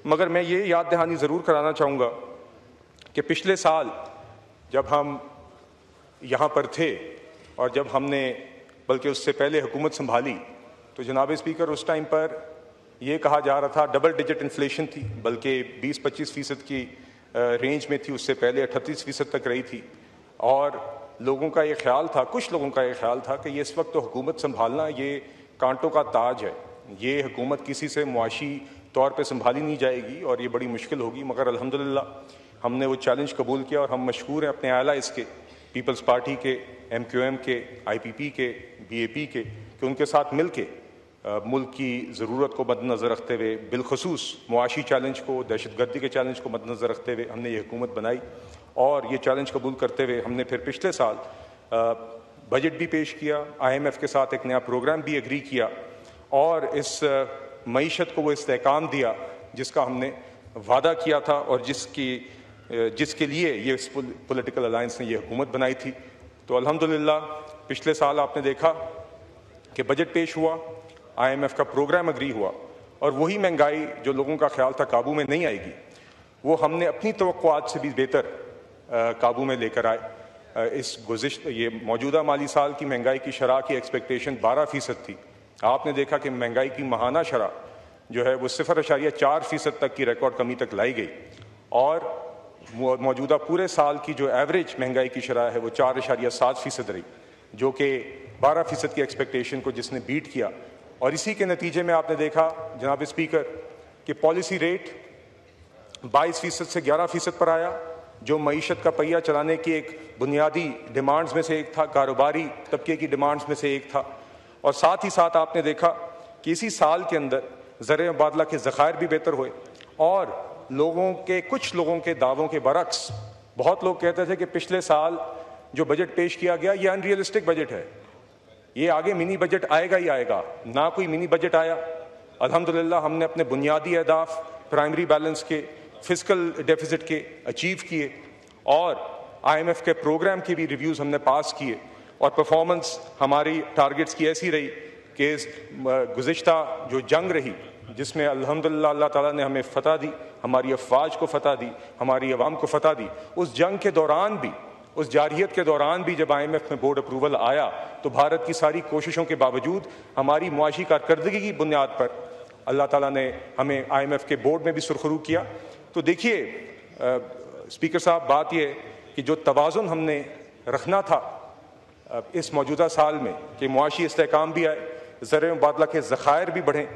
مگر میں یہ یاد دہانی ضرور کرانا چاہوں گا کہ پچھلے سال جب ہم یہاں پر تھے اور جب ہم نے بلکہ اس سے پہلے حکومت سنبھالی تو جناب اسپیکر اس ٹائم پر یہ کہا جا رہا تھا ڈبل ڈیجٹ انفلیشن تھی، بلکہ 20-25% کی رینج میں تھی، اس سے پہلے 38% تک رہی تھی، اور لوگوں کا یہ خیال تھا، کچھ لوگوں کا یہ خیال تھا کہ یہ اس وقت تو حکومت سنبھالنا یہ کانٹوں کا تاج ہے، یہ حکومت کسی سے معاشی طور پہ سنبھالی نہیں جائے گی اور یہ بڑی مشکل ہوگی۔ مگر الحمدللہ ہم نے وہ چیلنج قبول کیا اور ہم مشکور ہیں اپنے الائز کے، پیپلز پارٹی کے، MQM کے، IPP کے، BAP کے، کہ ان کے ساتھ مل کے ملک کی ضرورت کو مد نظر رکھتے ہوئے، بالخصوص معاشی چیلنج کو، دہشت گردی کے چیلنج کو مد نظر رکھتے ہوئے ہم نے یہ حکومت بنائی، اور یہ چیلنج قبول کرتے ہوئے ہم نے پھر پچھلے سال بجٹ بھی پیش کیا، IMF کے ساتھ ایک نیا پروگرام بھی ایگری کیا، اور اس معیشت کو وہ استحکام دیا جس کا ہم نے وعدہ کیا تھا اور جس کے لیے یہ پولیٹیکل الائنس نے یہ حکومت بنائی تھی۔ تو الحمدللہ پچھلے سال آپ نے دیکھا کہ بجٹ پیش ہوا، IMF کا پروگرام اگری ہوا، اور وہی مہنگائی جو لوگوں کا خیال تھا قابو میں نہیں آئے گی، وہ ہم نے اپنی توقعات سے بھی بہتر قابو میں لے کر آئے۔ یہ موجودہ مالی سال کی مہنگائی کی شرح کی ایکسپیکٹیشن 12% تھی، آپ نے دیکھا کہ مہنگائی کی ماہانہ شرح جو ہے وہ 0.4% تک کی ریکارڈ کمی تک لائی گئی، اور موجودہ پورے سال کی جو ایوریج مہنگائی کی شرح ہے وہ 4.7% رہی، جو کہ 12% کی ایکسپیکٹیشن کو جس نے بیٹ کیا۔ اور اسی کے نتیجے میں آپ نے دیکھا جناب اسپیکر کہ پالیسی ریٹ 22% سے 11% پر آیا، جو معیشت کا پہیہ چلانے کی ایک بنیادی ڈیمانڈز میں سے ایک تھا، کاروباری طبقے کی ڈیمانڈز میں سے ایک تھا۔ اور ساتھ ہی ساتھ آپ نے دیکھا کہ اسی سال کے اندر زر مبادلہ کے ذخائر بھی بہتر ہوئے، اور کچھ لوگوں کے دعووں کے برعکس بہت لوگ کہتے تھے کہ پچھلے سال جو بجٹ پیش کیا گیا یہ ان ریئلسٹک بجٹ ہے، یہ آگے منی بجٹ آئے گا ہی آئے گا، نہ کوئی منی بجٹ آیا۔ الحمدللہ ہم نے اپنے بنیادی اہداف پرائمری بیلنس کے، فسکل ڈیفیسٹ کے اچیو کیے، اور IMF کے پروگرام کی بھی ریویوز ہم نے پاس کیے، اور پرفارمنس ہماری ٹارگٹس کی ایسی رہی کہ گزشتہ جو جنگ رہی جس میں الحمدللہ اللہ تعالیٰ نے ہمیں فتح دی، ہماری افواج کو فتح دی، ہماری عوام کو فتح دی، اس جنگ کے دوران بھی، اس جارحیت کے دوران بھی جب IMF میں بورڈ اپروول آیا تو بھارت کی ساری کوششوں کے باوجود ہماری معاشی کارکردگی کی بنیاد پر اللہ تعالیٰ نے ہمیں IMF کے بورڈ میں بھی سرخرو کیا۔ تو دیکھیے اسپیکر صاحب، بات یہ کہ جو توازن ہم نے رکھنا تھا اس موجودہ سال میں کہ معاشی استحکام بھی آئے، زر مبادلہ کے ذخائر بھی بڑھیں،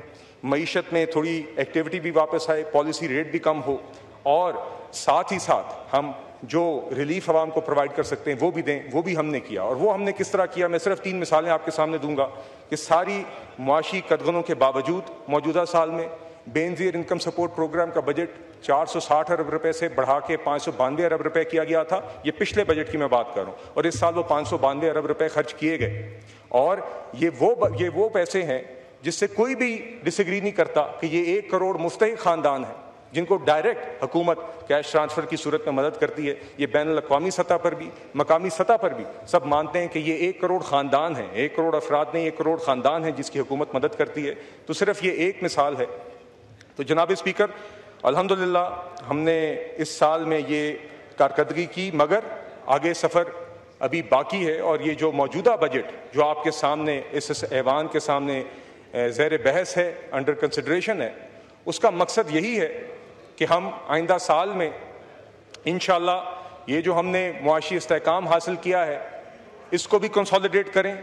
معیشت میں تھوڑی ایکٹیویٹی بھی واپس آئے، پالیسی ریٹ بھی کم ہو، اور ساتھ ہی ساتھ ہم جو ریلیف عوام کو پرووائڈ کر سکتے ہیں وہ بھی دیں، وہ بھی ہم نے کیا۔ اور وہ ہم نے کس طرح کیا، میں صرف 3 مثالیں آپ کے سامنے دوں گا کہ ساری معاشی قدغنوں کے باوجود موجودہ سال میں بے نظیر انکم سپورٹ پروگرام کا بجٹ 460 ارب روپے سے بڑھا کے 592 ارب روپے کیا گیا تھا، یہ پچھلے بجٹ کی میں بات کر رہا ہوں، اور اس سال وہ 592 ارب روپے خرچ کیے گئے، اور یہ وہ پیسے ہیں جس سے کوئی بھی ڈس ایگری نہیں کرتا کہ یہ 1 کروڑ مستحق خاندان ہیں جن کو ڈائریکٹ حکومت کیش ٹرانسفر کی صورت میں مدد کرتی ہے۔ یہ بین الاقوامی سطح پر بھی، مقامی سطح پر بھی سب مانتے ہیں کہ یہ 1 کروڑ خاندان ہیں، 1 کروڑ افراد نہیں، 1 کروڑ خاندان ہیں جس کی حکومت مدد کرتی ہے۔ تو صرف یہ ایک مثال ہے۔ تو جناب اسپیکر، الحمدللہ ہم نے اس سال میں یہ کارکردگی کی، مگر آگے سفر ابھی باقی ہے، اور یہ جو موجودہ بجٹ جو آپ کے سامنے اس ایوان کے سامنے زیر بحث ہے، انڈر کنسیڈریشن ہے، اس کا مقصد یہی ہے کہ ہم آئندہ سال میں انشاءاللہ یہ جو ہم نے معاشی استحکام حاصل کیا ہے اس کو بھی کنسالیڈیٹ کریں،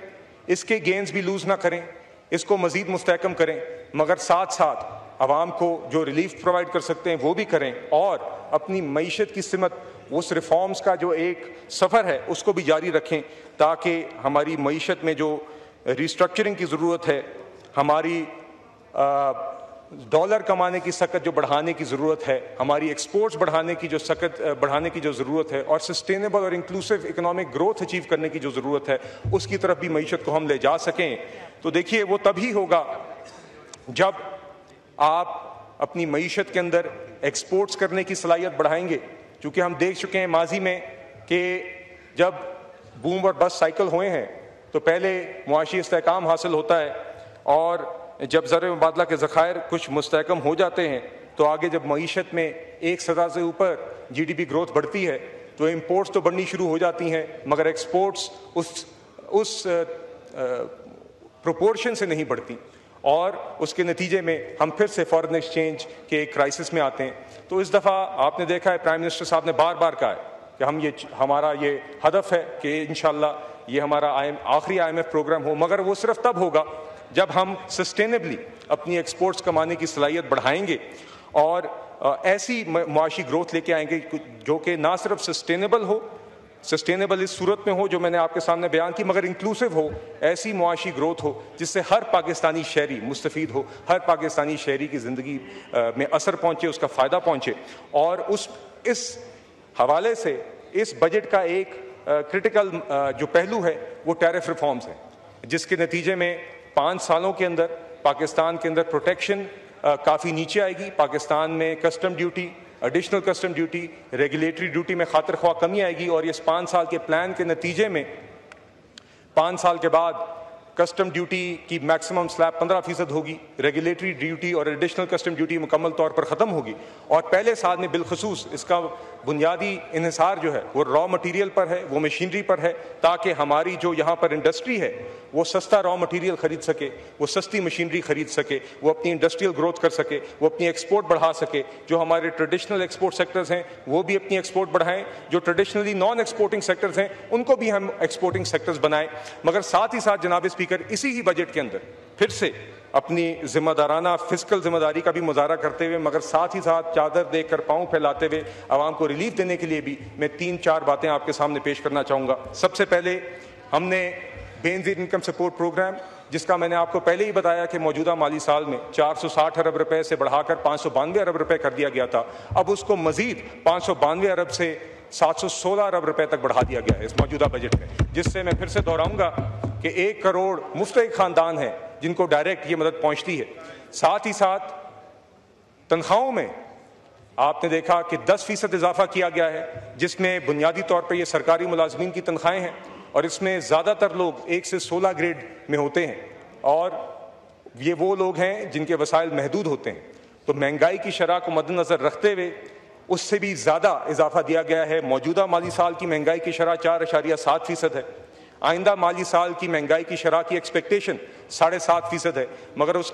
اس کے گینز بھی لوز نہ کریں، اس کو مزید مستحکم کریں، مگر ساتھ ساتھ عوام کو جو ریلیف پرووائڈ کر سکتے ہیں وہ بھی کریں، اور اپنی معیشت کی سمت اس ریفارمز کا جو ایک سفر ہے اس کو بھی جاری رکھیں، تاکہ ہماری معیشت میں جو ریسٹرکچرنگ کی ضرورت ہے، ہماری ڈالر کمانے کی سکت جو بڑھانے کی ضرورت ہے، ہماری ایکسپورٹس بڑھانے کی جو سکت بڑھانے کی جو ضرورت ہے، اور سسٹینیبل اور انکلوسیو اکنامک گروتھ اچیو کرنے کی جو ضرورت ہے، اس کی طرف بھی معیشت کو ہم لے جا سکیں۔ تو دیکھیے وہ تبھی ہوگا جب آپ اپنی معیشت کے اندر ایکسپورٹس کرنے کی صلاحیت بڑھائیں گے، چونکہ ہم دیکھ چکے ہیں ماضی میں کہ جب بوم اور بس سائیکل ہوئے ہیں تو پہلے معاشی استحکام حاصل ہوتا ہے، اور جب زر مبادلہ کے ذخائر کچھ مستحکم ہو جاتے ہیں تو آگے جب معیشت میں ایک سطح سے اوپر GDP گروتھ بڑھتی ہے تو امپورٹس تو بڑھنی شروع ہو جاتی ہیں مگر ایکسپورٹس اس پروپورشن سے نہیں بڑھتی، اور اس کے نتیجے میں ہم پھر سے فارن ایکسچینج کے ایک کرائسس میں آتے ہیں۔ تو اس دفعہ آپ نے دیکھا ہے پرائم منسٹر صاحب نے بار بار کہا ہے کہ ہمارا یہ ہدف ہے کہ انشاءاللہ یہ ہمارا آخری IMF پروگرام ہو، مگر وہ صرف تب ہوگا جب ہم سسٹینبلی اپنی ایکسپورٹس کمانے کی صلاحیت بڑھائیں گے اور ایسی معاشی گروتھ لے کے آئیں گے جو کہ نہ صرف سسٹینیبل اس صورت میں ہو جو میں نے آپ کے سامنے بیان کی، مگر انکلوسیو ہو، ایسی معاشی گروتھ ہو جس سے ہر پاکستانی شہری مستفید ہو، ہر پاکستانی شہری کی زندگی میں اثر پہنچے، اس کا فائدہ پہنچے۔ اور اس حوالے سے اس بجٹ کا ایک کرٹیکل جو پہلو ہے وہ ٹیرف ریفارمز ہیں، جس کے نتیجے میں 5 سالوں کے اندر پاکستان کے اندر پروٹیکشن کافی نیچے آئے گی۔ پاکستان میں custom duty, additional custom duty, regulatory duty میں خاطر خواہ کمی آئے گی، اور اس 5 سال کے پلان کے نتیجے میں 5 سال کے بعد کسٹم ڈیوٹی کی میکسیمم سلیب 15% ہوگی، ریگولیٹری ڈیوٹی اور ایڈیشنل کسٹم ڈیوٹی مکمل طور پر ختم ہوگی، اور پہلے سال میں بالخصوص اس کا بنیادی انحصار جو ہے وہ را مٹیریل پر ہے، وہ مشینری پر ہے، تاکہ ہماری جو یہاں پر انڈسٹری ہے وہ سستا را مٹیریل خرید سکے، وہ سستی مشینری خرید سکے، وہ اپنی انڈسٹریل گروتھ کر سکے، وہ اپنی ایکسپورٹ بڑھا سکے۔ جو ہمارے ٹریڈیشنل ایکسپورٹ سیکٹرز ہیں وہ بھی اپنی ایکسپورٹ بڑھائیں، جو ٹریڈیشنلی نان ایکسپورٹنگ سیکٹرز ہیں ان کو بھی ہم ایکسپورٹنگ سیکٹرز بنائیں۔ مگر ساتھ ہی ساتھ جناب اسپیکر اسی ہی بجٹ کے اندر پھر سے اپنی ذمہ دارانہ فسکل ذمہ داری کا بھی مظاہرہ کرتے ہوئے، مگر ساتھ ہی ساتھ چادر دے کر پاؤں پھیلاتے ہوئے عوام کو ریلیف دینے کے لیے بھی میں 3-4 باتیں آپ کے سامنے پیش کرنا چاہوں گا۔ سب سے پہلے ہم نے بے نظیر انکم سپورٹ پروگرام، جس کا میں نے آپ کو پہلے ہی بتایا کہ موجودہ مالی سال میں 460 ارب روپے سے بڑھا کر 592 ارب روپے کر دیا گیا تھا، اب اس کو مزید 592 ارب سے 716 ارب روپے تک بڑھا دیا گیا ہے اس موجودہ بجٹ میں، جس سے میں پھر سے دہراؤں گا کہ 1 کروڑ مستحق خاندان ہیں جن کو ڈائریکٹ یہ مدد پہنچتی ہے۔ ساتھ ہی ساتھ تنخواہوں میں آپ نے دیکھا کہ 10% اضافہ کیا گیا ہے، جس میں بنیادی طور پر یہ سرکاری ملازمین کی تنخواہیں ہیں، اور اس میں زیادہ تر لوگ 1 سے 16 گریڈ میں ہوتے ہیں، اور یہ وہ لوگ ہیں جن کے وسائل محدود ہوتے ہیں۔ تو مہنگائی کی شرح کو مد نظر رکھتے ہوئے اس سے بھی زیادہ اضافہ دیا گیا ہے۔ موجودہ مالی سال کی مہنگائی کی شرح 4.7% ہے، آئندہ مالی سال کی مہنگائی کی شرح کی ایکسپیکٹیشن 7.5% ہے، مگر اس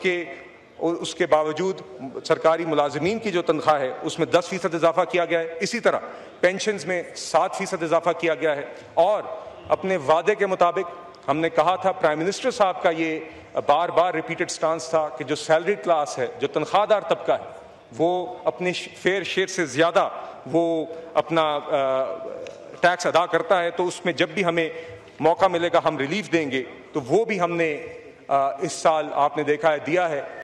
کے باوجود سرکاری ملازمین کی جو تنخواہ ہے اس میں 10% اضافہ کیا گیا ہے۔ اسی طرح پینشنز میں 7% اضافہ کیا گیا ہے، اور اپنے وعدے کے مطابق ہم نے کہا تھا، پرائم منسٹر صاحب کا یہ بار بار ریپیٹڈ سٹانس تھا کہ جو سیلری کلاس ہے، جو تنخواہ دار طبقہ ہے، وہ اپنے فیئر شیئر سے زیادہ وہ اپنا ٹیکس ادا کرتا ہے، تو اس میں جب بھی ہمیں موقع ملے گا ہم ریلیف دیں گے، تو وہ بھی ہم نے اس سال آپ نے دیکھا ہے دیا ہے۔